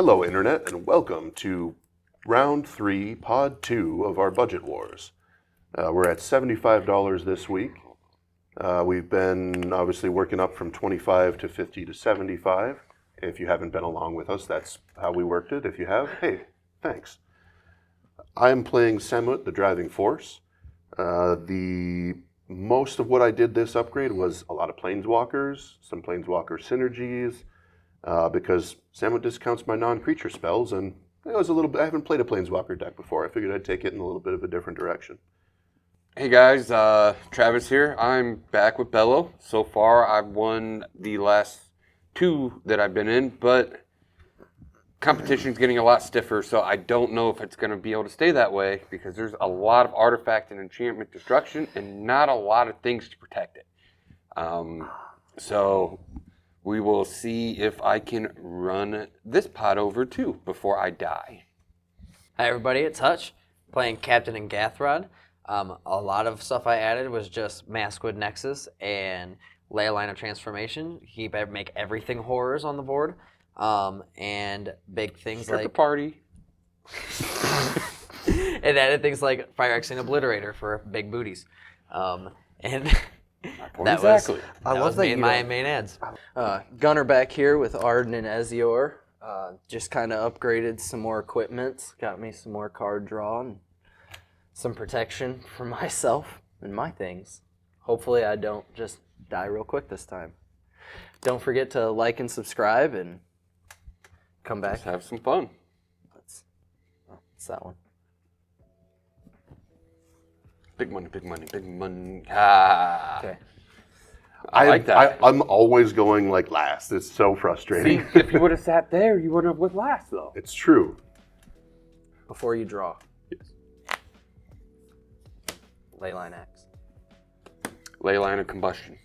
Hello, Internet, and welcome to Round 3, Pod 2 of our Budget Wars. We're at $75 this week. We've been obviously working up from 25 to 50 to 75. If you haven't been along with us, that's how we worked it. If you have, hey, thanks. I'm playing Semut, the Driving Force. The most of what I did this upgrade was a lot of Planeswalkers, some Planeswalker synergies, because Semut discounts my non-creature spells, and it was a little bit, I haven't played a Planeswalker deck before. I figured I'd take it in a little bit of a different direction. Hey guys, Travis here. I'm back with Bello. So far, I've won the last two that I've been in, but competition's getting a lot stiffer, so I don't know if it's going to be able to stay that way because there's a lot of artifact and enchantment destruction and not a lot of things to protect it. So we will see if I can run this pod over too before I die. Hi everybody, it's Hutch, playing Captain and Gathrod. A lot of stuff I added was just Maskwood Nexus and Leyline of Transformation. Make everything horrors on the board. And big things Start like... the party. And added things like Fire X and Obliterator for big booties. And that exactly. was my main ads. Gunnar back here with Arden and Ezior. Just kind of upgraded some more equipment. Got me some more card draw and some protection for myself and my things. Hopefully I don't just die real quick this time. Don't forget to like and subscribe and come back. Let's have some fun. It's that one. Big money, big money, big money. Ah. Okay. I like that. I'm always going like last. It's so frustrating. See, if you would have sat there, you would have went last, though. It's true. Before you draw. Yes. Leyline X. Leyline of Combustion.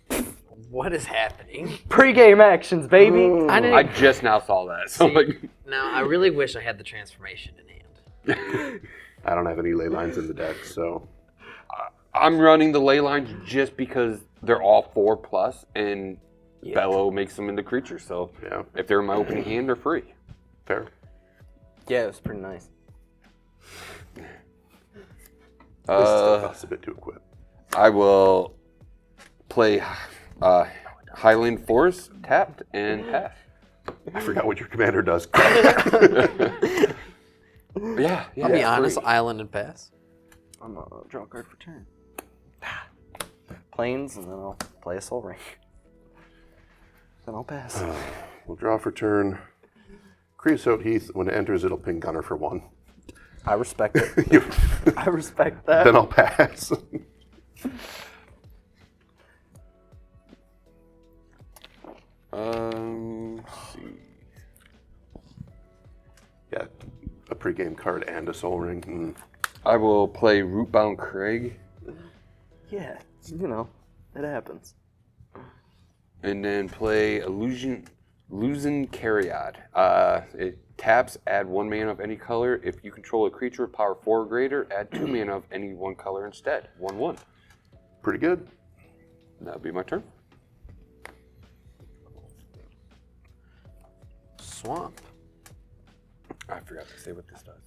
What is happening? Pre-game actions, baby. I just now saw that. So Now, I really wish I had the transformation in hand. I don't have any ley lines in the deck, so... I'm running the ley lines just because they're all 4+, and Bello makes them into creatures. So yeah. If they're in my opening hand, they're free. Fair. Yeah, it was pretty nice. This still costs a bit to equip. I will play Highland Forest, tapped, and pass. I forgot what your commander does. Yeah. I'll be honest, Island and pass. I'm going to draw a card for turn. Planes, and then I'll play a Soul Ring. Then I'll pass. We'll draw for turn. Creosote Heath, when it enters, it'll ping Gunnar for 1. I respect it. I respect that. Then I'll pass. Let's see. Yeah, a pregame card and a Soul Ring. I will play Rootbound Craig. Yeah, it happens. And then play Illusion Caryad. It taps, add 1 mana of any color. If you control a creature with power 4 or greater, add 2 mana of any one color instead. 1/1. Pretty good. That'll be my turn. Swamp. I forgot to say what this does.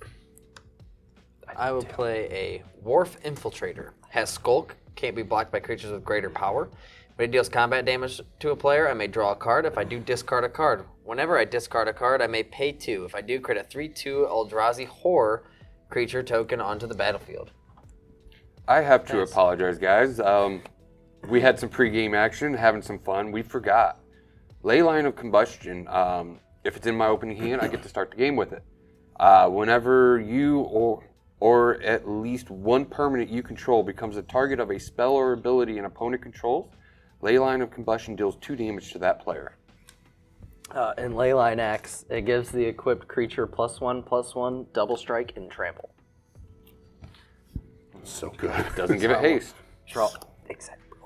I will play a Wharf Infiltrator. Has Skulk, can't be blocked by creatures with greater power. When it deals combat damage to a player, I may draw a card. If I do, discard a card. Whenever I discard a card, I may pay 2. If I do, create a 3/2 Eldrazi Horror creature token onto the battlefield. I have to apologize, guys. We had some pregame action, having some fun. We forgot. Leyline of Combustion. If it's in my opening hand, I get to start the game with it. Whenever you or at least one permanent you control becomes a target of a spell or ability an opponent controls, Leyline of Combustion deals 2 damage to that player. In Leyline X, it gives the equipped creature +1/+1, double strike, and trample. So good. Doesn't give it haste. Draw. Exactly.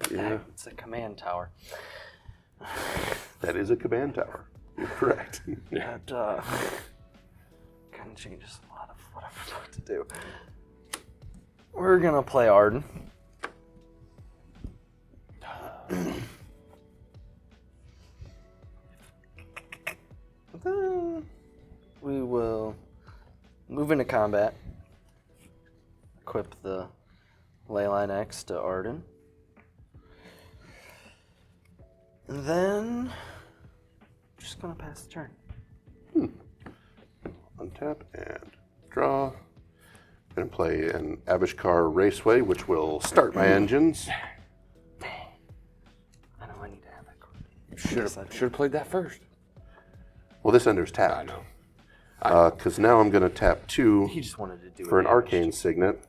Yeah. It's a command tower. That is a command tower. You're correct. That kind of changes a lot of what I'm about to do. We're going to play Arden. we will move into combat. Equip the Leyline X to Arden. And then, just gonna pass the turn. Untap and draw. Gonna play an Avishkar Raceway, which will start my engines. I know I need to have that card. Should have played that first. Well, this ender's I tapped. know. Because now I'm gonna tap 2 He just wanted to do for an Arcane Signet,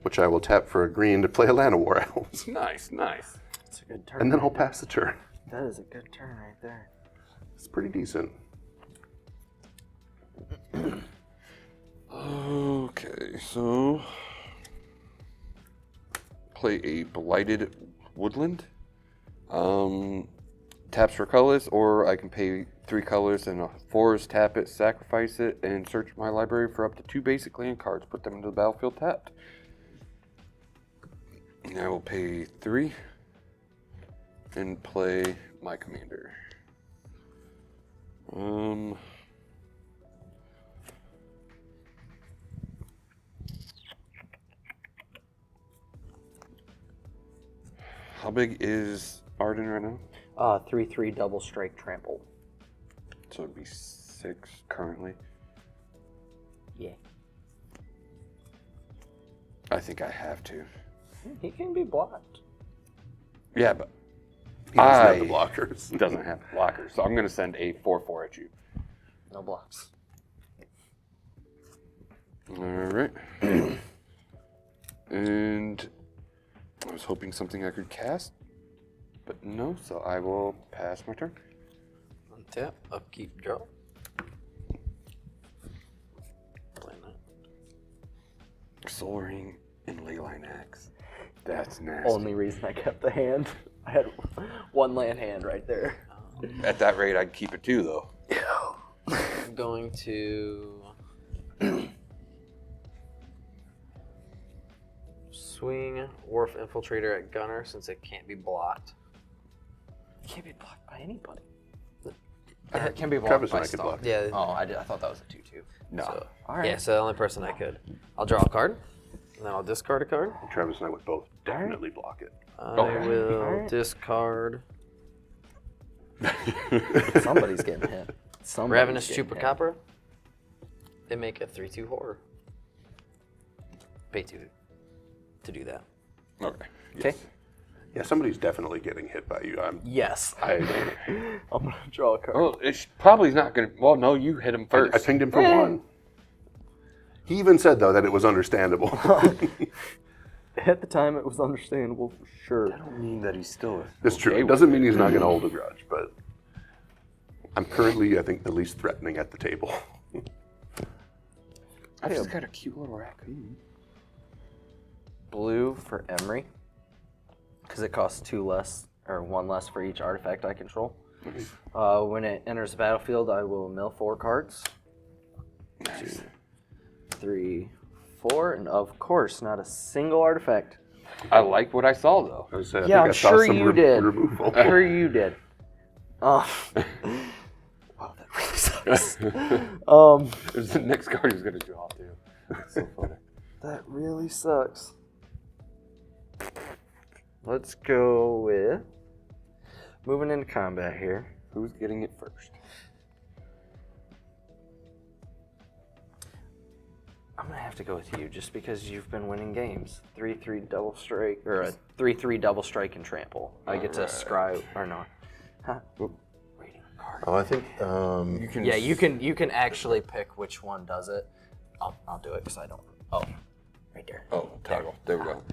which I will tap for a green to play a Land of War Elves. Nice, nice. It's a good turn. And then I'll pass the turn. That is a good turn right there. It's pretty decent. Okay, so play a Blighted Woodland. Taps for colors, or I can pay 3 colors and a forest, tap it, sacrifice it, and search my library for up to 2 basic land cards. Put them into the battlefield tapped. And I will pay 3 and play my commander. How big is Arden right now? 3/3 double strike trample. So it'd be 6 currently. Yeah. I think I have to. He can be blocked. Yeah, but He doesn't have the blockers. doesn't have blockers, so I'm going to send a 4/4 at you. No blocks. All right. And I was hoping something I could cast, but no, so I will pass my turn. Untap, upkeep, draw. Play that. Soul Ring and Leyline Axe. That's nasty. Only reason I kept the hand. I had 1 land hand right there. At that rate, I'd keep it too, though. I'm going to swing Wharf Infiltrator at Gunnar since it can't be blocked. It can't be blocked by anybody. It can be blocked Travis by and I could block. Stalker. Yeah. Oh, I thought that was a 2/2. No. So, All right. Yeah, so the only person I could. I'll draw a card, and then I'll discard a card. Travis and I would both definitely block it. I Okay. will Alright. discard Somebody's getting hit. Somebody's Ravenous getting hit. Chupacabra. They make a 3/2 horror. Pay 2 to do that. Okay. Okay. Yeah, somebody's definitely getting hit by you. Yes. I I'm gonna draw a card. Well, it's probably not going to. Well, no, you hit him first. I pinged him for 1. He even said, though, that it was understandable. At the time, it was understandable for sure. I don't mean that he's still. It's true. okay It with doesn't mean he's not going to hold a grudge, but I'm currently, I think, the least threatening at the table. I just got a cute little raccoon. Blue for Emery, because it costs 2 less or 1 less for each artifact I control. When it enters the battlefield, I will mill 4 cards. Nice. 3, 4, and of course, not a single artifact. I like what I saw, though. I was, I think Yeah, I I'm saw sure some you did. removal. I'm sure you did. Wow, that really sucks. There's the next card he's going to draw, too. That's so funny. That really sucks. Let's go with moving into combat here. Who's getting it first? I'm gonna have to go with you just because you've been winning games. 3/3 double strike or a 3/3 double strike and trample. I get to scry or no. Huh? Reading a card. Oh, I think You can. Yeah, you can actually pick which one does it. I'll do it because I don't. Oh, right there. Oh, toggle. There we go.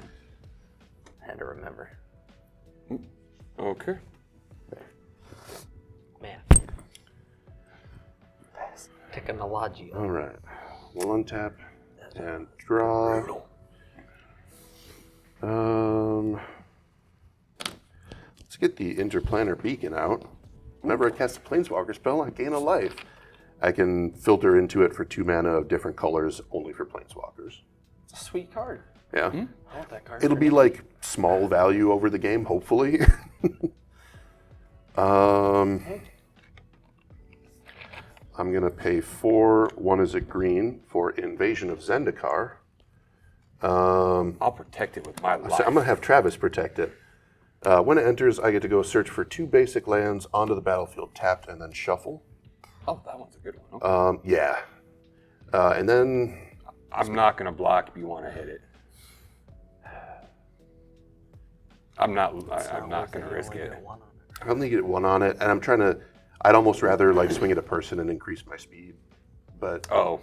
I had to remember. Okay. Man. Technology. All right. We'll untap and draw. Let's get the Interplanar Beacon out. Whenever I cast a Planeswalker spell, I gain a life. I can filter into it for 2 mana of different colors, only for Planeswalkers. It's a sweet card. Yeah. I want that card. It'll be like small value over the game, hopefully. I'm going to pay 4, 1 is a green, for Invasion of Zendikar. I'll protect it with my life. So I'm going to have Travis protect it. When it enters, I get to go search for 2 basic lands onto the battlefield, tapped, and then shuffle. Oh, that one's a good one. Okay. Yeah. And then... I'm not going to block if you want to hit it. I'm not going to risk it. I only get 1 on it, and I'm trying to... I'd almost rather like swing at a person and increase my speed. But... Oh,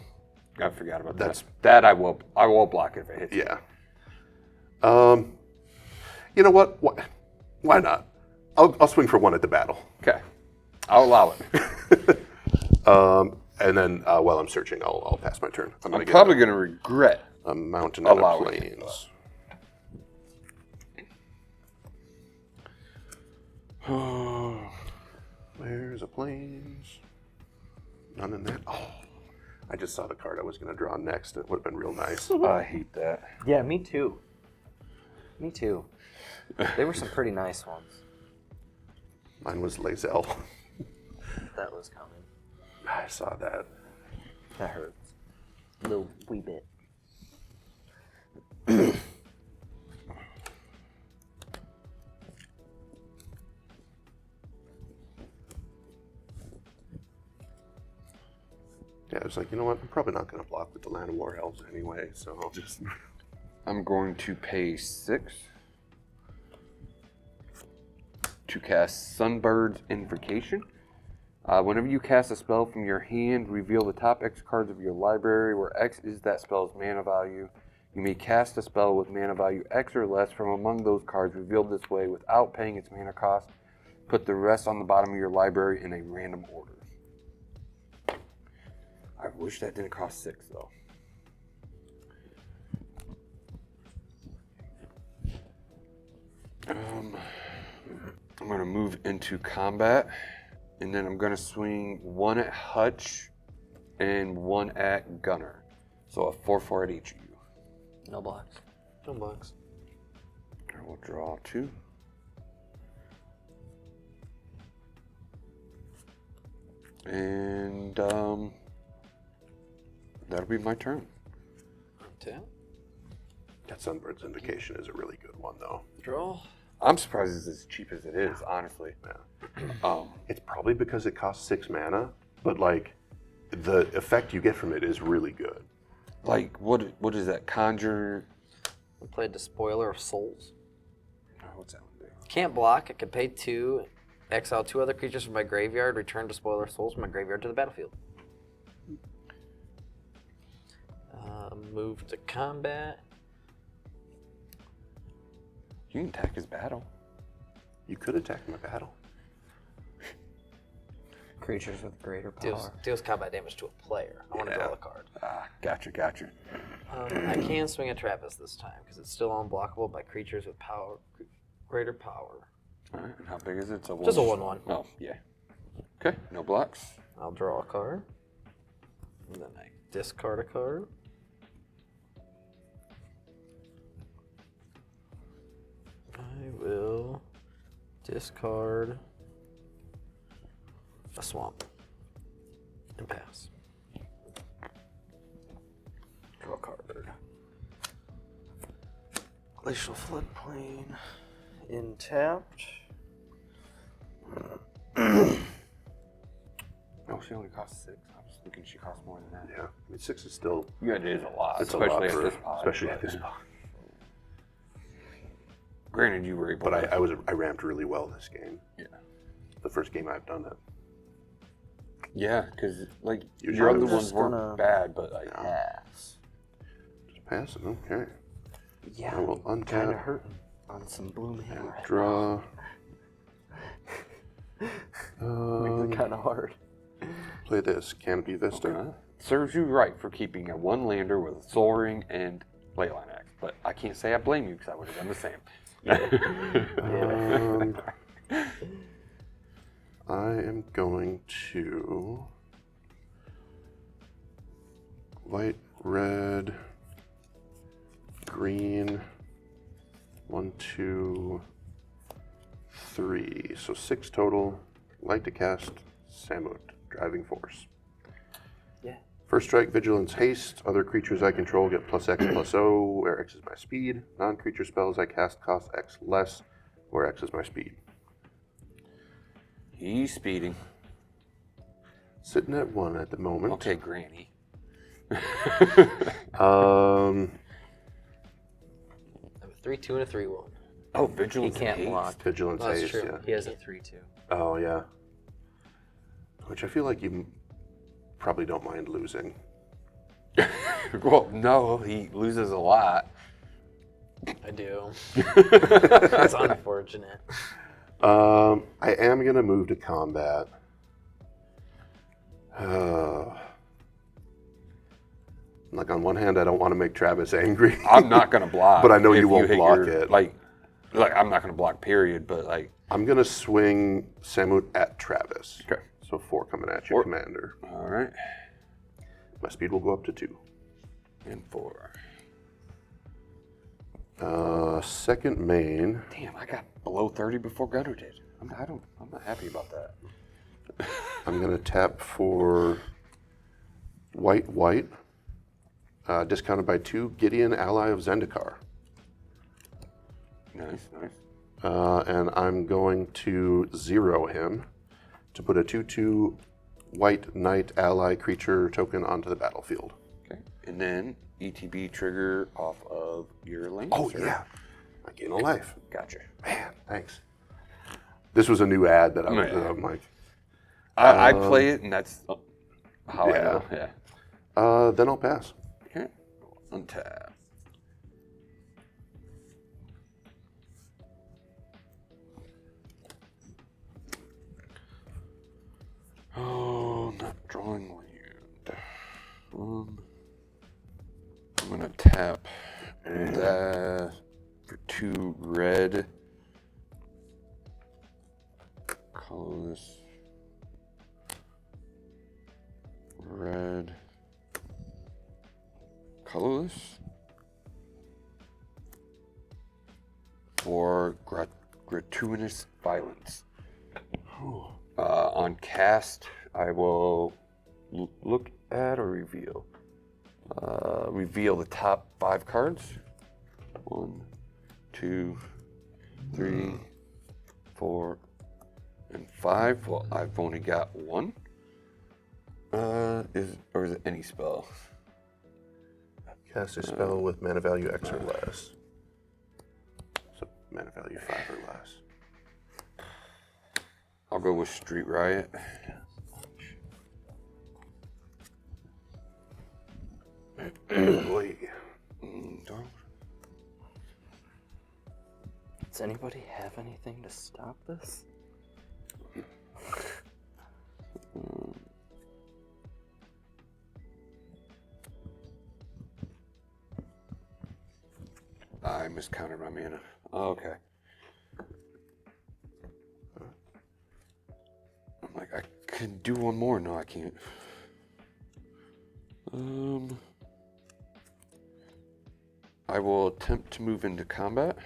I forgot about that. That I will block it if it hits. Yeah. You know what? Why not? I'll swing for 1 at the battle. Okay. I'll allow it. And then while I'm searching, I'll pass my turn. I'm probably going to regret a mountain and a allowing it. plains. Where's a plains? None in there. Oh, I just saw the card I was going to draw next. It would have been real nice. I hate that. Yeah, me too. Me too. They were some pretty nice ones. Mine was Lae'zel. That was coming. I saw that. That hurts. A little wee bit. Yeah, I was like, you know what? I'm probably not going to block with the Land of War Elves anyway, so I'll just... I'm going to pay 6 to cast Sunbird's Invocation. Whenever you cast a spell from your hand, reveal the top X cards of your library, where X is that spell's mana value. You may cast a spell with mana value X or less from among those cards revealed this way without paying its mana cost. Put the rest on the bottom of your library in a random order. I wish that didn't cost 6 though. I'm going to move into combat, and then I'm going to swing 1 at Hutch and 1 at Gunnar. So a 4/4 at each of you. No blocks. No bugs. I will draw 2. And that'll be my turn. 2. That Sunbird's Invocation is a really good one, though. Draw. I'm surprised it's as cheap as it is, honestly. Yeah. It's probably because it costs 6 mana, but like the effect you get from it is really good. Like, what is that? Conjure? We played Despoiler of Souls. Oh, what's that one do? Can't block. I can pay 2, exile 2 other creatures from my graveyard, return Despoiler of Souls from my graveyard to the battlefield. Move to combat. You can attack his battle. You could attack my battle. Creatures with greater power. Deals combat damage to a player. I want to draw a card. Ah, gotcha. I can swing at Travis this time because it's still unblockable by creatures with greater power. All right, and how big is it? It's a Just a 1. 1/1. Oh, yeah. Okay, no blocks. I'll draw a card. And then I discard a card. I will discard a swamp and pass. Draw a card. Glacial Floodplain. Intapped. Oh, she only costs 6. I was thinking she costs more than that. Yeah, I mean 6 is still. Yeah, it is a lot, It's a especially lot for, at this pod. especially at this pod. Granted, you were able. But I ramped really well this game. Yeah. The first game I've done it. Yeah, because like Usually your I'm other just ones weren't bad, but like Pass. Just pass it. Okay. Yeah, I will kind of untap. hurting on some Bloomhaven. Draw. Makes it kind of hard. Play this Canopy Vista. serves you right for keeping a one-lander with a Soul Ring and Leyline Axe. But I can't say I blame you because I would have done the same. I am going to white, red, green, 1, 2, 3. So 6 total. Like to cast Samut, Driving Force. First strike, vigilance, haste. Other creatures I control get +X/+O, where X is my speed. Non-creature spells I cast cost X less, where X is my speed. He's speeding. Sitting at 1 at the moment. Okay, Granny. Um, I have a 3/2 and a 3/1. Oh, He vigilance. can't and block. vigilance, That's haste, true. yeah. He has a 3/2. Oh, yeah. Which I feel like you probably don't mind losing. haste. Well, no, he loses a lot. I do. That's unfortunate. I am going to move to combat. Like, on one hand, I don't want to make Travis angry. I'm not gonna block. But I know if you won't hit block your- it. Like I'm not gonna block. Period. But like. I'm going to swing Samut at Travis. Okay. So 4 coming at you, 4. Commander. All right. My speed will go up to 2. And 4. Second main. Damn, I got below 30 before Gunnar did. I'm not happy about that. I'm going to tap for white. Discounted by 2. Gideon, ally of Zendikar. Nice. And I'm going to 0 him to put a 2/2 white knight ally creature token onto the battlefield. Okay. And then ETB trigger off of your lane. Oh, yeah. I gain a life. Gotcha. Man, thanks. This was a new ad that Yeah. I'm like, I play it, and that's how I yeah. know. Yeah. then I'll pass. Okay. Untap. Oh, not drawing land. I'm gonna tap that for 2 red. Colorless. Red. Colorless. For gratuitous violence. On cast, I will look at or reveal. Reveal the top 5 cards. 1, 2, 3, 4, and 5. Well, I've only got 1. Is it any spell? Cast a spell with mana value X or less. So mana value 5 or less. I'll go with Street Riot. Boy. Does anybody have anything to stop this? I miscounted my mana. Oh, okay. I'm like, I can do one more. No, I can't. I will attempt to move into combat.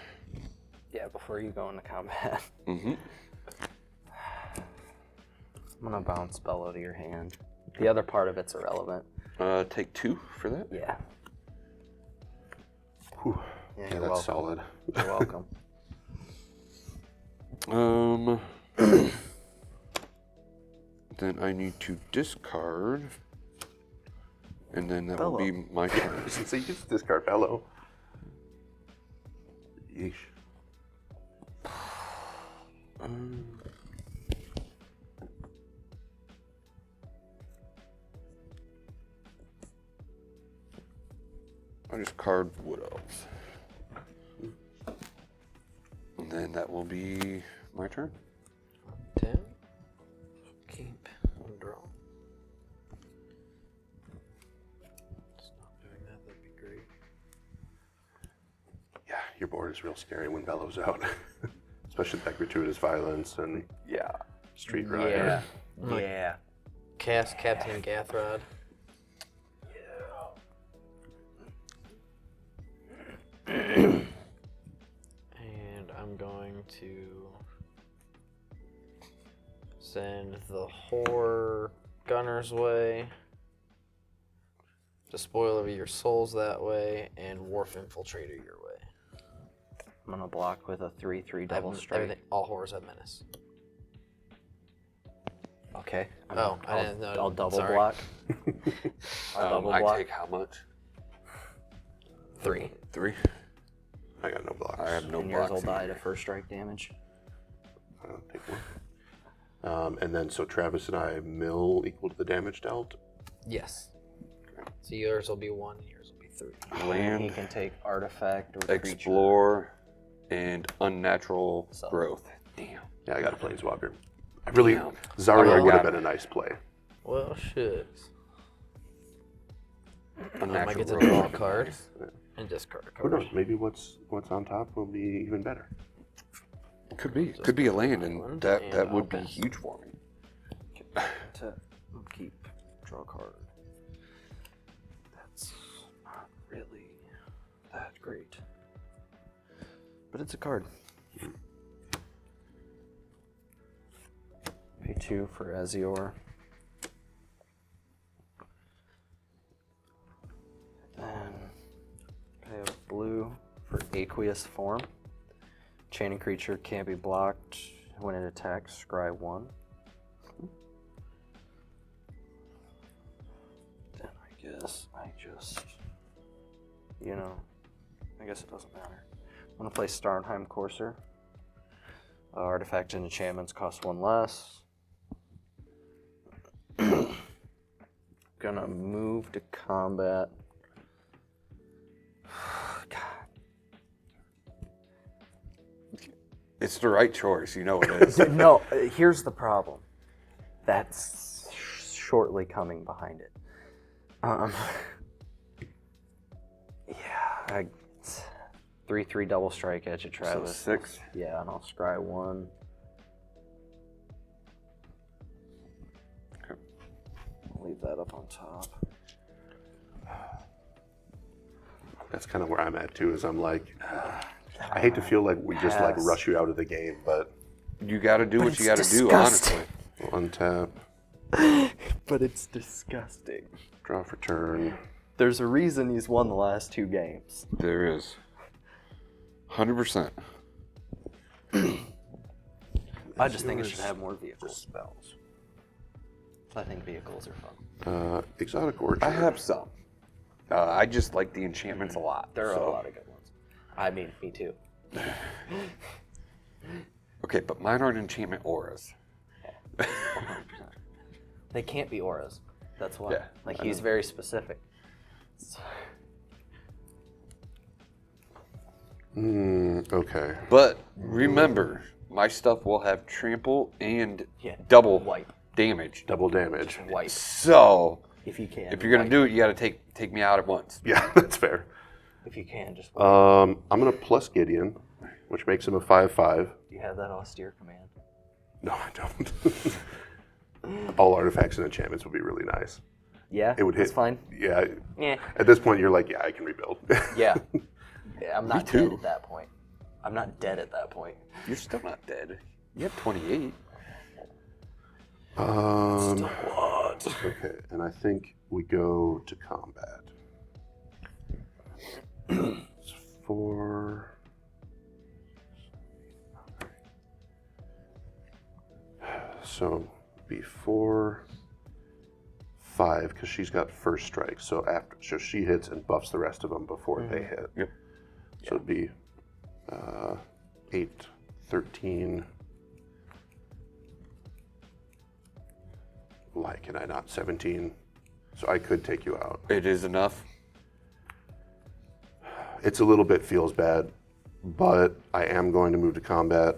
Yeah, before you go into combat. Mm-hmm. I'm gonna bounce spell out of your hand. The other part of it's irrelevant. Take 2 for that. Yeah. Whew. Yeah, Yeah, you're that's welcome. solid. You're welcome. Then I need to discard, and then that will be my turn. So you just discard Bellow. Yeesh. I just card Wood Elves. And then that will be my turn. 10. Keep. One draw. Stop doing that. That'd be great. Yeah, your board is real scary when Bellow's out. Especially that gratuitous violence and Yeah. Street Rider. Yeah. Cast Captain Gathrod. And I'm going to send the horror Gunner's way. Despoiler your souls that way, and Wharf Infiltrator your way. I'm gonna block with a 3/3 double strike. Everything, all horrors have menace. Okay. Oh, I didn't know. I'll double Sorry. block. I'll double block. I take how much? 3. 3. I got no blocks. I have no And yours blocks. will die to first strike damage. I'll take one. And then, so Travis and I mill equal to the damage dealt. Yes. So yours will be 1, and yours will be 3. He Land, can take artifact or creature. explore, and unnatural So. growth. Damn. Yeah, I got a planeswalker. I really, Damn. Zarya Oh, would have got been a nice play. Well, shucks. I Unnatural get to growth. draw a card and discard a Who card. knows? Maybe what's on top will be even better. Could be. Could be a land, and One, that and would be I'll pass. huge for me. To keep. Draw a card. That's not really that great. But it's a card. Pay 2 for Azure. Then pay a blue for Aqueous Form. Chaining creature can't be blocked. When it attacks, scry 1. Then I guess I just, I guess it doesn't matter. I'm gonna play Starnheim Courser. Artifact and enchantments cost 1 less. Gonna move to combat. God. It's the right choice. You know it is. No, here's the problem. That's shortly coming behind it. Yeah, 3/3 double strike at you, So Travis. 6. Yeah, and I'll scry 1. Okay. Leave that up on top. That's kind of where I'm at too. Is I'm like, I hate to feel like we just like Pass. rush you out of the game, but You got to do But what you it's got to do. disgusting. Honestly. untap, But it's disgusting. draw for turn. There's a reason he's won the last 2 games. There is. 100%. I just think it should have more vehicles. Spells. I think vehicles are fun. Exotic Orchard. I have some. I just like the enchantments a lot. There are so- a lot of good ones. I mean, me too. Okay, but mine aren't enchantment auras. 100%. They can't be auras. That's why. Yeah, Like I he's know. very specific. Okay. But remember, my stuff will have trample and Yeah. double Wipe. damage. Double damage. Wipe. So If you can. if you're gonna do it, you got to take me out at once. Yeah, that's fair. If you can, just. I'm gonna plus Gideon, which makes him a 5/5. Do you have that austere command? No, I don't. All artifacts and enchantments would be really nice. Yeah. It would hit. That's fine. Yeah. Yeah. At this point, you're like, yeah, I can rebuild. Yeah. Yeah, I'm not too. dead at that point. I'm not dead at that point. You're still not dead. You have 28. Okay, and I think we go to combat. It's 4. So be 4, 5 because she's got first strike. So she hits and buffs the rest of them before they hit. Yep. So it'd be 8, 13. Like, can I not? 17. So I could take you out. It is enough. It's a little bit feels bad, but I am going to move to combat,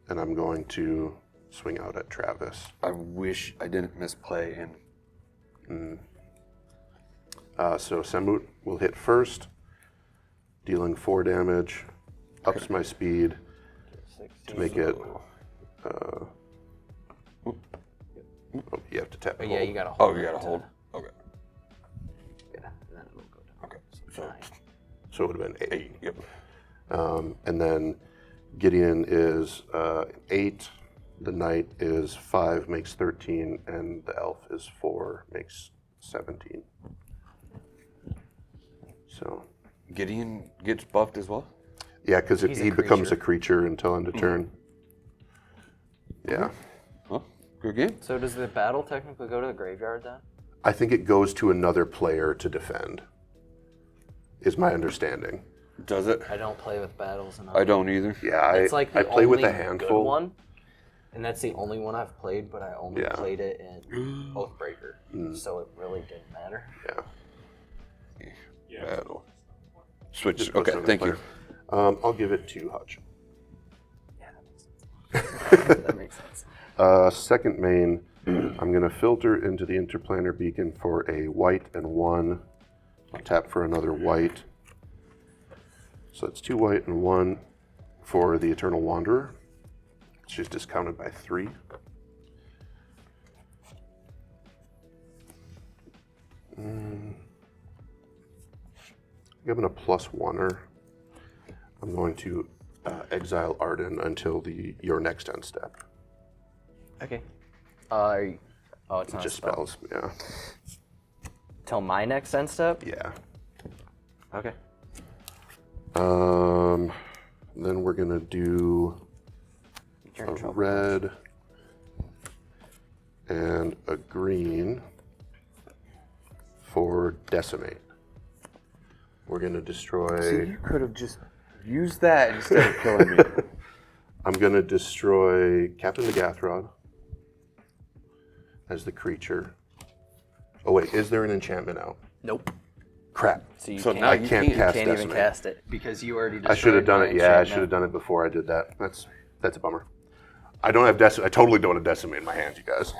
and I'm going to swing out at Travis. I wish I didn't misplay and So Semut will hit first, dealing 4 damage, ups my speed to make it. Oh, you have to tap. But and yeah, hold. you gotta oh, hold. you it got to to- hold. Okay. Yeah, and then it'll go down. Okay. So, 9. so it would have been 8. Yep. And then Gideon is 8. The knight is 5, makes 13, and the elf is 4, makes 17. So, Gideon gets buffed as well? yeah, because He's a he becomes creature. a creature until end of turn. Yeah. Well, good game. So does the battle technically go to the graveyard then? I think it goes to another player to defend, is my understanding. Does it? I don't play with battles enough. I don't either. Yeah, It's like the I play with only a handful. good one, and that's the only one I've played, but I only Yeah. played it in Oathbreaker, so it really didn't matter. Yeah. Battle. Switch. Just puts Okay, another thank you. player. I'll give it to Hutch. That makes sense. Second main, I'm going to filter into the Interplanar Beacon for a white and 1. I'll tap for another white. So it's 2 white and 1 for the Eternal Wanderer. She's discounted by 3. Given a +1er, I'm going to exile Arden until your next end step. Okay. It's not Just a spell. spells, yeah. Till my next end step? Yeah. Okay. Then we're gonna do You're in a trouble. red and a green for Decimate. We're gonna destroy. you could have just used that instead of killing me. I'm gonna destroy Captain Gaathrod as the creature. Oh wait, is there an enchantment out? Nope. Crap. So, you So can't, now I you can't can't cast can't even Decimate. cast it because you already I should have destroyed done my it. Yeah, I enchantment. should have done it before I did that. That's a bummer. I don't have Decimate. I totally don't have Decimate in my hand, you guys.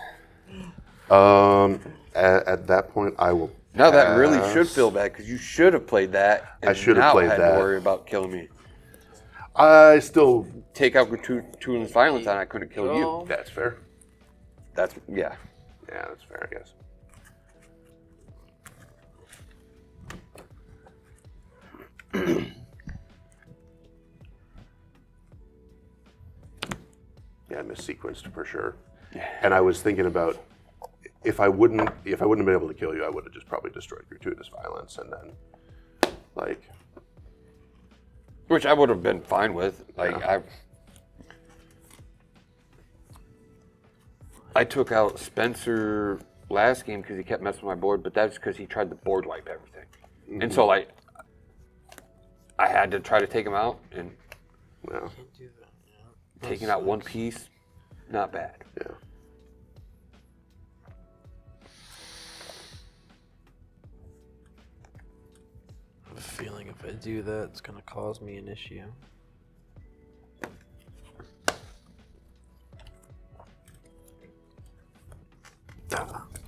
At that point, I will. Now that really should pass. feel bad because you should have played that. And I should have now played had that. to worry about killing me. I still. Take out Gratuitous Violence and I couldn't kill you. That's fair. That's yeah. Yeah, that's fair, I guess. Yeah, missequenced for sure. And I was thinking about if I wouldn't have been able to kill you, I would have just probably destroyed Gratuitous Violence and then like Which I would have been fine with. Like Yeah. I took out Spencer last game because he kept messing with my board, but that's because he tried to board wipe everything. And so like I had to try to take him out, and yeah. taking out one piece, not bad. Yeah. I have a feeling if I do that, it's going to cause me an issue.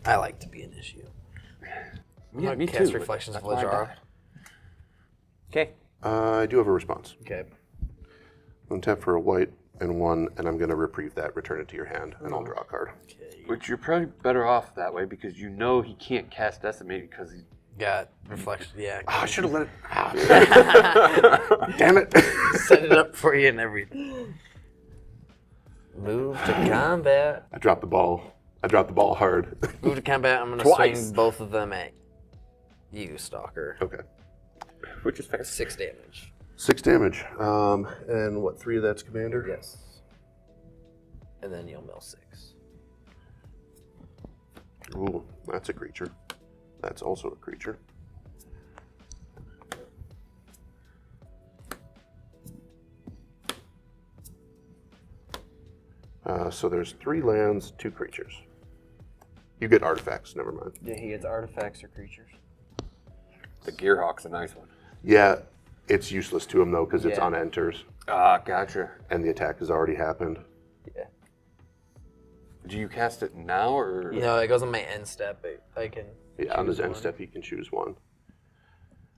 I like to be an issue. Yeah, I'm me gonna cast too. Reflections of That's why I Lizard. died. Okay. I do have a response. Okay. I'm tap for a white and 1, and I'm going to reprieve that, return it to your hand, and I'll draw a card. Which you're probably better off that way because you know he can't cast Decimate because he's Got Reflection. Yeah. I should have let it. Damn it. Set it up for you and everything. Move to combat. I dropped the ball. I dropped the ball hard. Move to combat. I'm going to Twice. swing both of them at you, Stalker. Okay. which is fair. 6 damage. 6 damage. And what, 3 of that's commander? Yes. And then you'll mill 6. Ooh, that's a creature. That's also a creature. So there's 3 lands, 2 creatures. You get artifacts, never mind. Yeah, he gets artifacts or creatures. The Gearhawk's a nice one. Yeah, it's useless to him though because it's Yeah. on enters Ah, gotcha. and the attack has already happened. Yeah. Do you cast it now or? No, it goes on my end step. I can. Yeah, on his choose end one. step he can choose 1.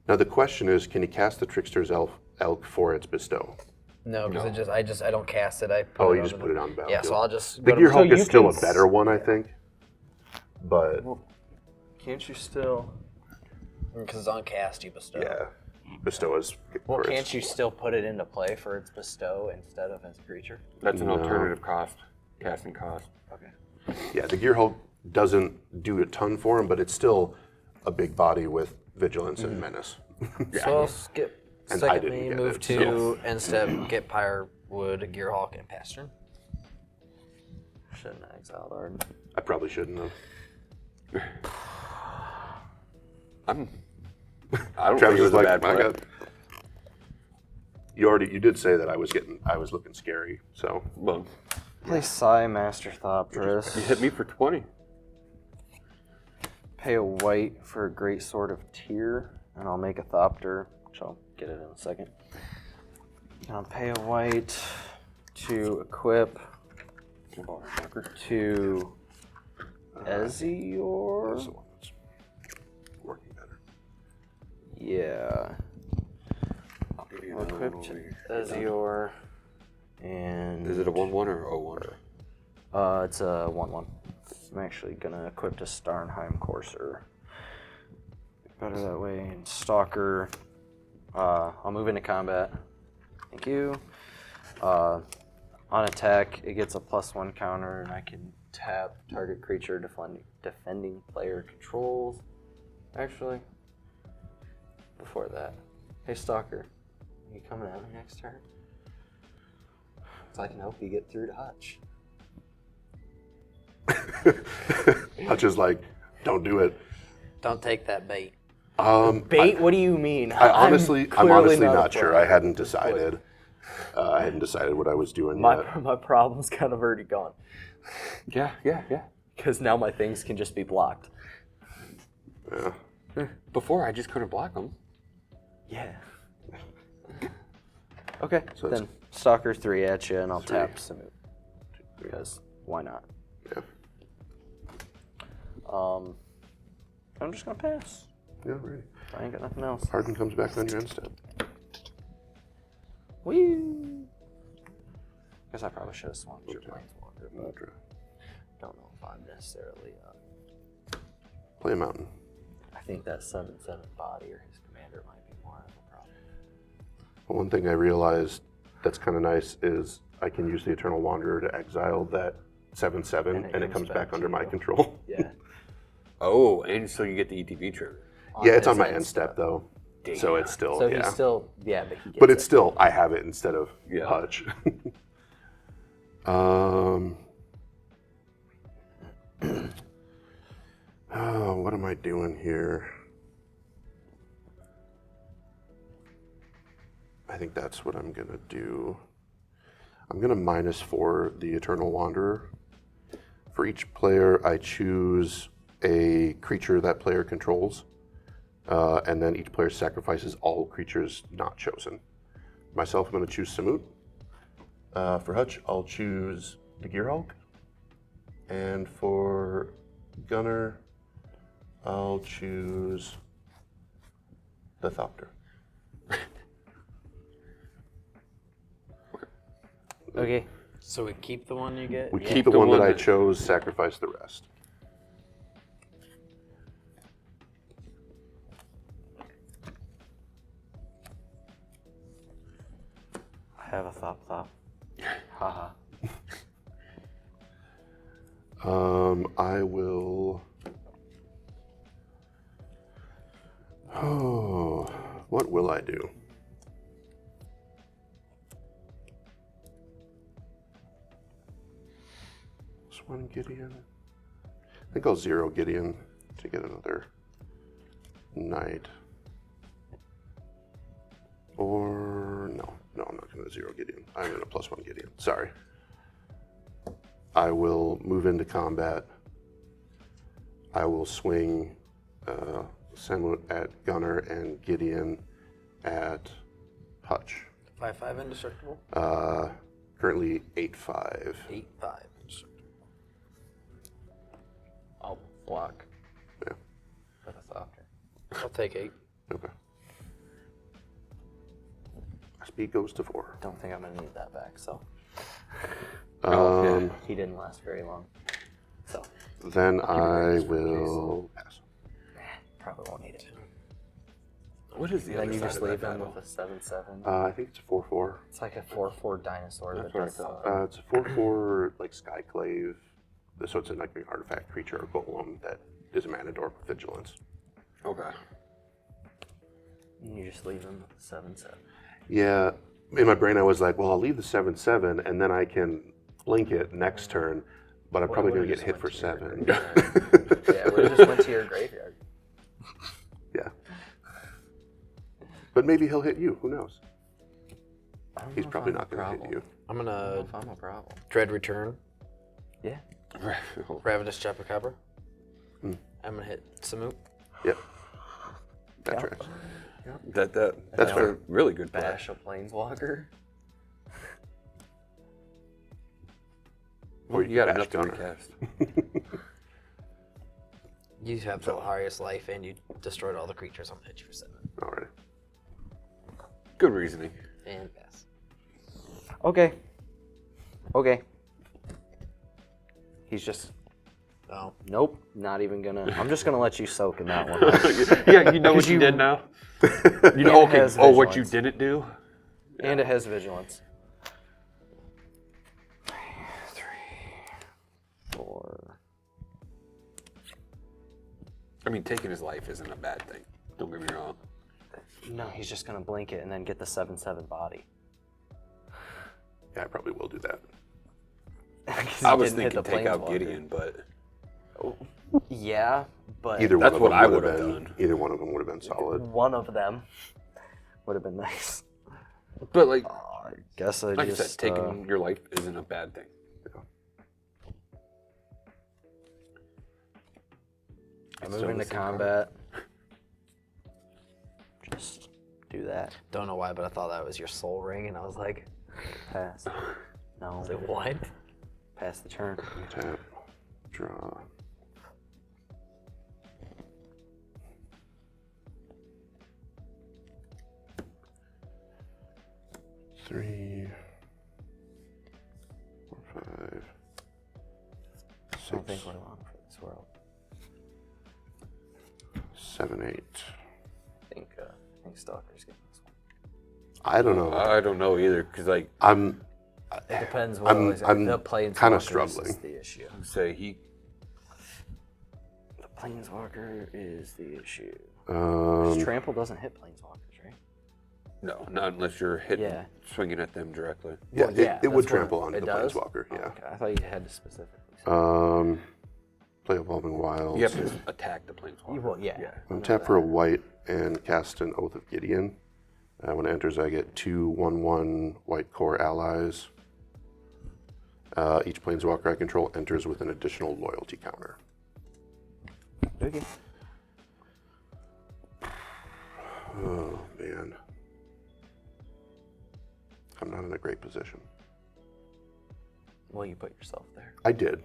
Now the question is, can he cast the Trickster's Elk for its bestow? No, because I don't cast it. I put Oh, it you on just the- put it on the Yeah, so battlefield. I'll just. The go to- Gearhawk you is still a can better one, I think. But Can't you still? Because it's on cast, you bestow. yeah, bestow is. Well, for its- can't you still put it into play for its bestow instead of its creature? That's an No. alternative cost, casting cost. Okay. Yeah, the Gearhulk doesn't do a ton for him, but it's still a big body with vigilance and menace. So I'll skip And I second didn't me, get move it, to so. end step, get Pyre, Wood, Gearhawk, and pass turn. Shouldn't have exiled Arden. I probably shouldn't have. I don't Travis think it was is a like, bad my play. God. You did say that I was looking scary, so. Well, Play Psy Master Thopterus. you hit me for 20. Pay a white for a Great Sword of Tyr, and I'll make a Thopter, which I'll get it in a second. And I'll pay a white to equip to Ezior. That's the one that's working better. Yeah. I'll give you I'll another equip one to over here. Ezior. And Is it a 1/1 or 0/1? it's a 1/1. I'm actually gonna equip to Starnheim Courser. Better that way. And Stalker. I'll move into combat. Thank you. On attack, it gets a +1 counter, and I can tap target creature defending player controls. Actually, before that, hey Stalker, are you coming at me next turn? So I can help you get through to Hutch. Hutch is like, don't do it. Don't take that bait. Bait? What do you mean? I'm honestly clearly not a sure. player. I hadn't decided. I hadn't decided what I was doing My yet. my problem's kind of already gone Yeah. because now my things can just be blocked. Yeah. Before, I just couldn't block them. Yeah. Okay, So then Stalker 3 at you, and I'll 3. tap Samut. Because why not? Yeah. I'm just gonna pass. Yeah, right. I ain't got nothing else. Harden comes back on your end step. Woo! Guess I probably should have swung your Planeswalker, but Ultra. don't know if I'm necessarily. Play a mountain. I think that 7/7 body or his commander might be more of a problem. One thing I realized that's kind of nice is I can use the Eternal Wanderer to exile that 7/7, and it comes back under my control. Yeah. Oh, and so you get the ETB trigger. Yeah, it's on his my end step though, so it's still So yeah. he's still, yeah, but he gets But it's it. still I have it instead of Yeah. Hutch. Oh, what am I doing here? I think that's what I'm gonna do. I'm gonna -4 the Eternal Wanderer. For each player, I choose a creature that player controls, and then each player sacrifices all creatures not chosen. Myself, I'm gonna choose Samut. For Hutch, I'll choose the Gearhulk. And for Gunnar, I'll choose the Thopter. Okay. So we keep the one you get? We Yeah. keep the one that I chose, sacrifice the rest. I have a thop. Haha. I will. Oh, what will I do? This one Gideon. I think I'll 0 Gideon to get another knight. Or no, I'm not going to 0 Gideon. I'm going to +1 Gideon. Sorry. I will move into combat. I will swing Samut at Gunnar and Gideon at Hutch. 5/5 indestructible? Currently 8/5. 8/5 indestructible. I'll block Yeah. with a Thopter. I'll take 8. Okay. My speed goes to 4. Don't think I'm gonna need that back, so. yeah. He didn't last very long. So, Then I just for will pass. probably won't need it. What is the Then other you side just of that leave him battle? with a 7/7. I think it's a 4/4. It's like a 4/4 dinosaur That's that what I does thought. It's a 4/4 like Skyclave. So it's like an artifact creature or golem that is a mana dork with vigilance. Okay. And you just leave him with the 7/7. Yeah. In my brain, I was like, well, I'll leave the 7/7, and then I can blink it next turn, but I'm probably going to get hit for 7. Yeah, we just went to your graveyard. Yeah. But maybe he'll hit you. Who knows? He's probably not going to hit you. I'm gonna If I'm a problem. dread return. Yeah. Ravenous Chupacabra. Hmm. I'm gonna hit Samut. Yep. That tracks. That's a really good play. Bash a planeswalker. Well, you got bash enough to Gunnar. recast. You have the highest life, and you destroyed all the creatures on the edge for 7. Alright. Good reasoning. And pass. Okay. He's just. Oh. Nope. Not even gonna. I'm just gonna let you soak in that one. Yeah, you know what you did now? You know, And it okay. has Oh, what you vigilance. didn't do? And it has vigilance. 3, 4. I mean, taking his life isn't a bad thing. Don't get me wrong. No, he's just gonna blink it and then get the 7/7 body. Yeah, I probably will do that. I was thinking take out Gideon, but Yeah, but Either That's one of what them I would have would've been. done. Either one of them would have been solid. one of them would have been nice. like I guess I like I just said, taking your life isn't a bad thing. I move into combat. Just do that. Don't know why, but I thought that was your soul ring, and I was like, Pass. No. what? Pass the turn. Tap. Draw. Three, 4, 5, I don't think 6, we're long for this world. 7, 8. I think Stalker's getting this one. I don't know. I don't know either, because like I'm It depends what I'm the planeswalker kinda is struggling. the issue. say he. The planeswalker is the issue. 'Cause um trample doesn't hit planeswalkers, right? No, not unless you're hitting, Yeah. swinging at them directly. yeah, Well, it would that's trample what onto it the does? planeswalker, yeah. Okay, I thought you had to specifically say. Play Evolving Wilds. You have to attack the planeswalker. Well, yeah. Tap for a white and cast an Oath of Gideon. When it enters, I get 2/1/1 white core allies. Each planeswalker I control enters with an additional loyalty counter. Okay. Oh, man. I'm not in a great position. Well, you put yourself there. I did.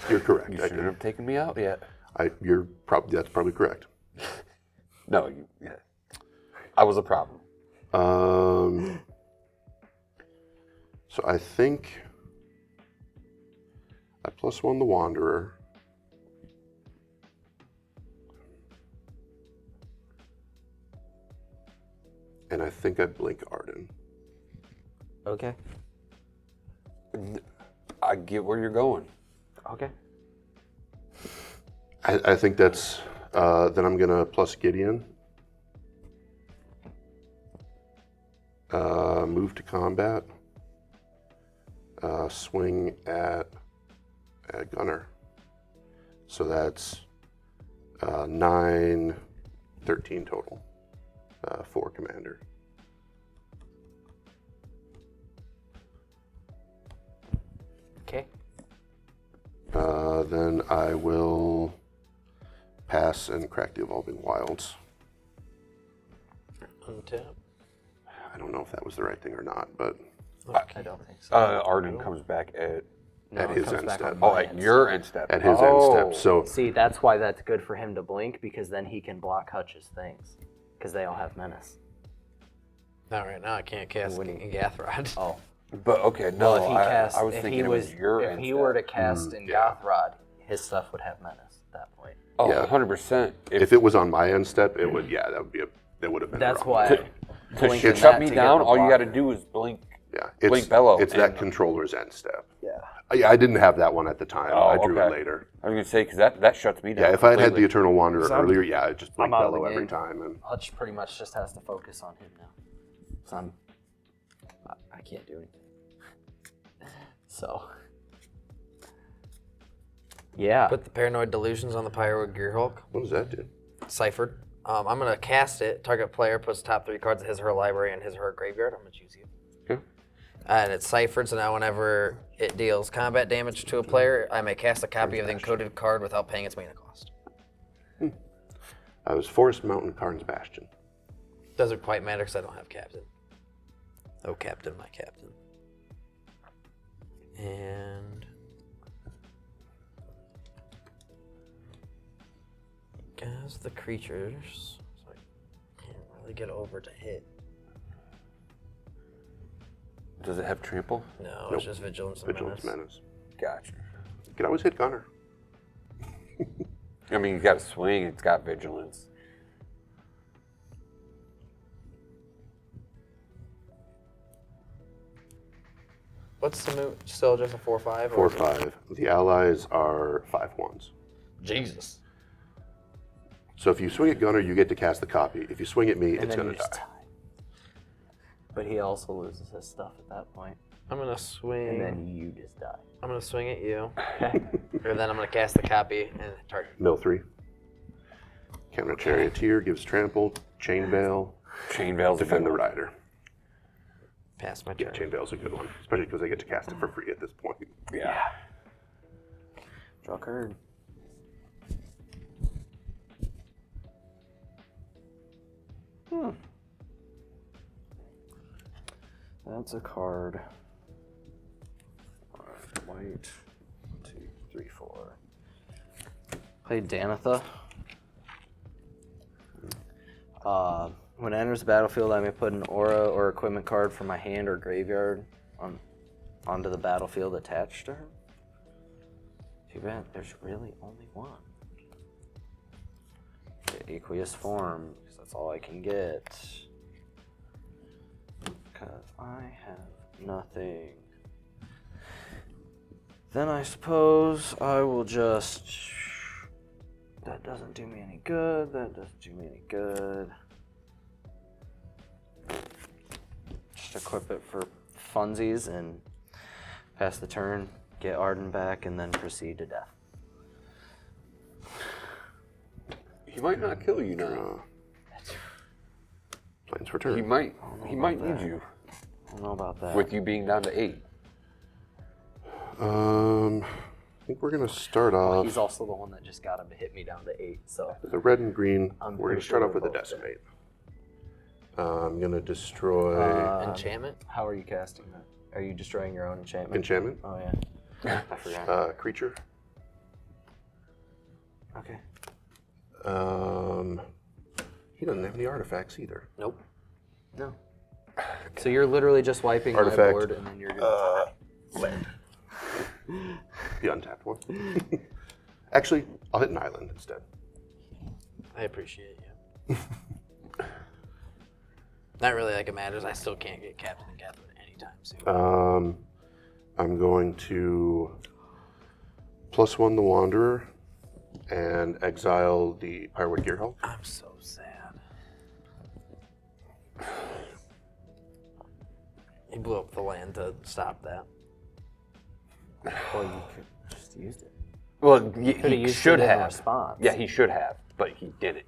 You're correct. You I shouldn't did. have taken me out yet. That's probably correct. No, yeah. I was a problem. So I think I +1 the Wanderer. And I think I blink Arden. Okay. I get where you're going. Okay. I think that's, then I'm gonna plus Gideon. Move to combat. Swing at Gunnar. So that's 9, 13 total for commander. Okay. Then I will pass and crack the Evolving Wilds. Untap. I don't know if that was the right thing or not, but I don't think so. Arden comes back at at it his comes end back step. on my at your end step. At his end step. So See, that's why that's good for him to blink, because then he can block Hutch's things. Because they all have menace. Not right now. I can't cast When he- Gothrod. Oh. But okay, no, Well, if he cast, I was if thinking he it was your if end he were to step. cast in yeah. Gothrod, his stuff would have menace at that point. Oh, Yeah. 100%. if it was on my end step, it would, that would have been That's wrong. why. To blinking shut that me to get down, the all you got to blocker. do is blink Yeah, Blink Bellow. It's that and- controller's end step. Yeah. I didn't have that one at the time. Oh, I drew it okay. later. I was going to say, because that shuts me down. Yeah, if I had had the completely. Eternal Wanderer So I'm- earlier, yeah, I just Blink I'm out of the Bellow every game. time. And Hutch pretty much just has to focus on him now. So I can't do anything. So. Yeah. Put the Paranoid Delusions on the Pyro Gearhulk. what does that do? Ciphered. I'm going to cast it. Target player puts top 3 cards of his or her library and his or her graveyard. I'm going to choose you. Okay. And it's ciphered, so now whenever it deals combat damage to a player, I may cast a copy of the encoded card without paying its mana cost. I was Forest Mountain Karn's Bastion. Doesn't quite matter because I don't have captain. Oh, captain, my captain. And as the creatures, so I can't really get over to hit. Does it have trample? No, Nope. it's just vigilance and Vigilance menace. Menace. Gotcha. You can always hit Gunnar. I mean, you got to swing. It's got vigilance. What's the move? Still just a 4/5? 4/5. The allies are 5/1s. Jesus. So if you swing at Gunnar, you get to cast the copy. If you swing at me, and it's then going you to just die. But he also loses his stuff at that point. I'm gonna swing. And then you just die. I'm gonna swing at you, or then I'm gonna cast the copy and target. Mill 3. Counter Charioteer gives trample. Chain Veil. Chain Veil's a Defend good the one. Rider. Pass my Yeah, turn. Chain Veil's a good one, especially because I get to cast it for free at this point. Yeah. Draw a card. That's a card. Alright, white. 1, 2, 3, 4. Play Danitha. When it enters the battlefield, I may put an aura or equipment card from my hand or graveyard onto the battlefield attached to her. Too bad there's really only one. Get Aqueous Form, because that's all I can get. Because I have nothing. Then I suppose I will just... That doesn't do me any good, that doesn't do me any good. Just equip it for funsies and pass the turn, get Arden back, and then proceed to death. He might not kill you now. Planes for He turn. might. He might about need that. you I don't know about that. with you being down to 8. I think we're going to start off He's also the one that just got him to hit me down to 8, so. with the red and green. I'm We're going pretty to start sure off with we're a both dead. Decimate. I'm going to destroy Enchantment. How are you casting that? Are you destroying your own enchantment? enchantment, Oh, yeah. I forgot. creature. Okay. He doesn't have any artifacts either. Nope. No. So you're literally just wiping my Artifact. board and then you're going to Land. The untapped one. Actually, I'll hit an island instead. I appreciate you. Not really like it matters. I still can't get Captain and Catherine anytime soon. I'm going to +1 the Wanderer and exile the Pyrowood Gearhulk. I'm so sad. He blew up the land to stop that. Well, you could just used it. Well, Could have he used should it in have. response. Yeah, he should have, but he didn't.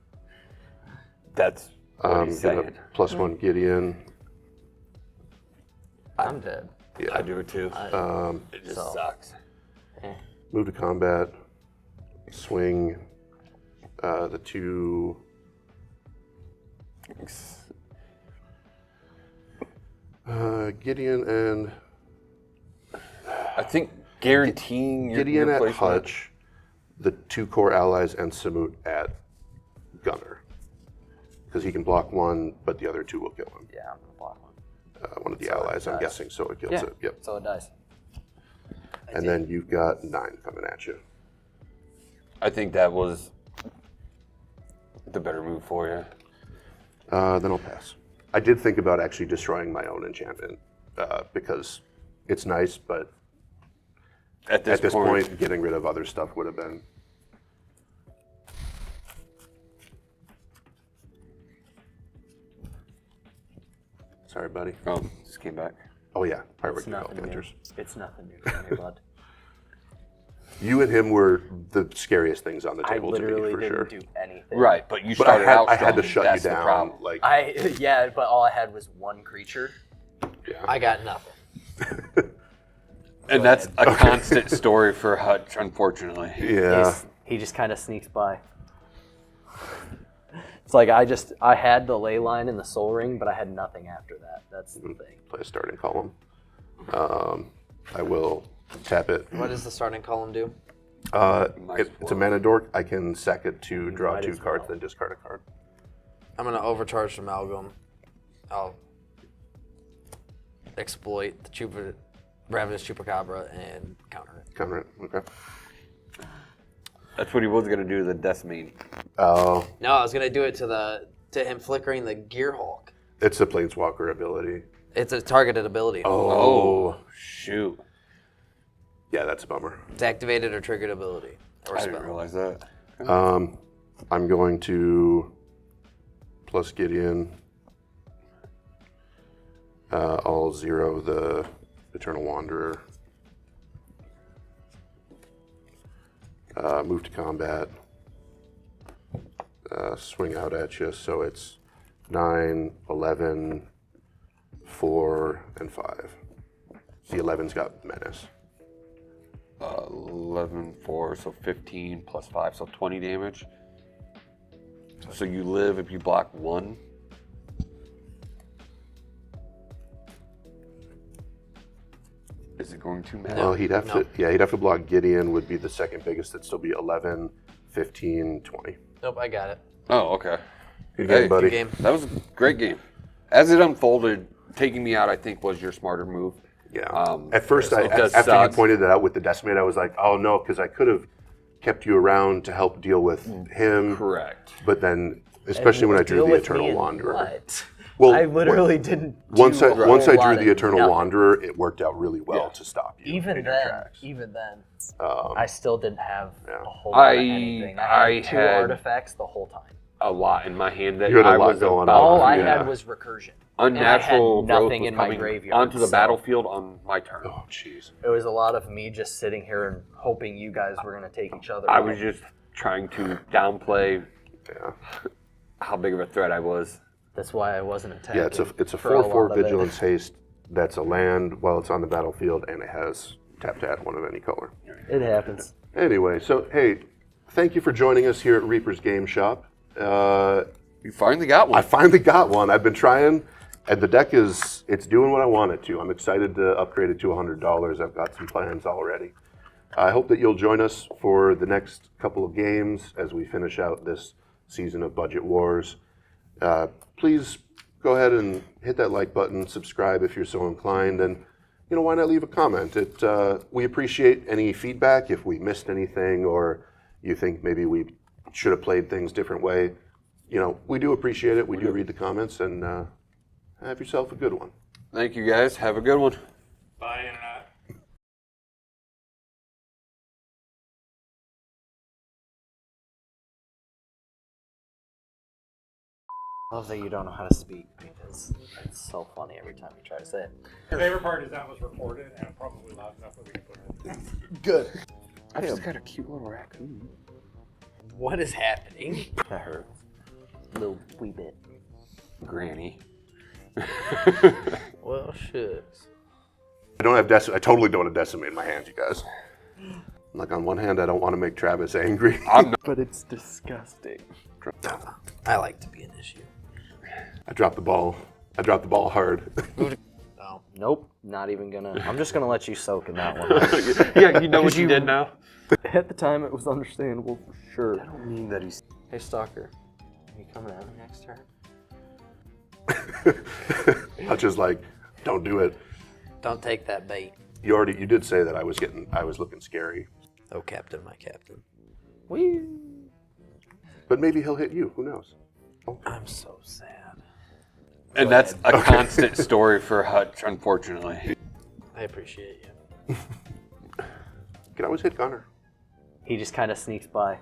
That's what I'm he's gonna saying. +1 Gideon. I'm dead. Yeah. I do it too. It just so- sucks. Move to combat. Swing the 2. Gideon and I think guaranteeing your Gideon at placement- Hutch, the 2 core allies, and Samut at Gunnar. Because he can block one, but the other 2 will kill him. Yeah, I'm going to block one. One of the So it allies, I'm dies. guessing, so it kills Yeah, it. Yep. so it dies. And then you've got 9 coming at you. I think that was the better move for you. Then I'll pass. I did think about actually destroying my own enchantment because it's nice, but At at this point, getting rid of other stuff would have been. Sorry, buddy. Oh, just came back. Oh yeah, Hardwick It's nothing new. enters. It's nothing new for me, bud. You and him were the scariest things on the I table to me, literally for didn't sure. do anything. Right, but you But I started had, out I had to strong. shut That's you the down. problem. Like, Yeah, but all I had was one creature. I got nothing. And that's a constant story for Hutch, unfortunately. yeah, He just kind of sneaks by. It's like I had the ley line and the soul ring, but I had nothing after that. That's the thing. play a starting column. I will tap it. What does the starting column do? It's a mana dork. I can sack it to draw might 2 as cards, well. then discard a card. I'm gonna overcharge Amalgam. I'll exploit the Ravenous Chupacabra and counter it. Counter it. Okay. That's what he was going to do to the Decimate. Oh, No, I was gonna do it to him flickering the Gear Hulk. it's a planeswalker ability. It's a targeted ability. Oh, Shoot. yeah, that's a bummer. It's activated or triggered ability or I spell. didn't realize that. I'm going to plus Gideon. I'll 0 the Eternal Wanderer. Move to combat. Swing out at you, so it's 9, 11, 4, and 5. The 11's got menace. 11, 4, so 15 plus 5, so 20 damage. So you live if you block 1. Is it going to matter? Well, he'd have to. Yeah, he'd have to block Gideon. Would be the second biggest. It'd still be 11, 15, 20. Nope, I got it. Oh, okay. Good game, Hey, buddy. Good game. That was a great game. As it unfolded, taking me out, I think, was your smarter move. Yeah. At first, so it does after suck. you pointed that out with the Decimate, I was like, oh no, because I could have kept you around to help deal with him. Correct. But then, especially when I drew Deal the with me Eternal in Wanderer. what? Well, I literally didn't. Once do I a whole once I lot drew of the Eternal nothing. Wanderer, it worked out really well Yeah. to stop you. Even in your then, tracks. I still didn't have Yeah. a whole lot of I- anything. I I had 2 had- artifacts the whole time. A lot in my hand that You had a I lot was going about on. All I yeah. had was recursion. unnatural and I had nothing growth was in my coming graveyard, onto the so- battlefield on my turn. Oh, jeez. It was a lot of me just sitting here and hoping you guys were going to take each other I out. was just trying to downplay Yeah. how big of a threat I was. That's why I wasn't attacking. Yeah, it's a for a 4/4 lot of it. vigilance haste. That's a land while it's on the battlefield, and it has tap to add 1 of any color. It happens. Anyway, so hey, thank you for joining us here at Reaper's Game Shop. You finally got one. I finally got one. I've been trying, and the deck it's doing what I want it to. I'm excited to upgrade it to $100. I've got some plans already. I hope that you'll join us for the next couple of games as we finish out this season of Budget Wars. Please go ahead and hit that like button, subscribe if you're so inclined, and why not leave a comment? We appreciate any feedback if we missed anything or you think maybe we should have played things different way. We do appreciate it. We do read the comments, and have yourself a good one. Thank you guys. Have a good one. Bye, Internet. I love that you don't know how to speak because it's so funny every time you try to say it. The favorite part is that was recorded and probably loud enough that we can put it in. Good. I just got a cute little raccoon. What is happening? That hurts. A little wee bit. Granny. Well, shucks. I totally don't have Decimate in my hands, you guys. Like, on one hand, I don't want to make Travis angry. But it's disgusting. I like to be an issue. I dropped the ball. I dropped the ball hard. Oh. Nope, not even gonna. I'm just gonna let you soak in that one. Yeah, you know what you did now? At the time, it was understandable for sure. I don't mean that he's... Hey, Stalker. Are you coming at me next turn? Hutch is like, don't do it. Don't take that bait. You did say that I was looking scary. Oh, Captain, my Captain. But maybe he'll hit you. Who knows? I'm so sad. And that's a constant story for Hutch, unfortunately. I appreciate you. You can always hit Gunnar. He just kind of sneaks by.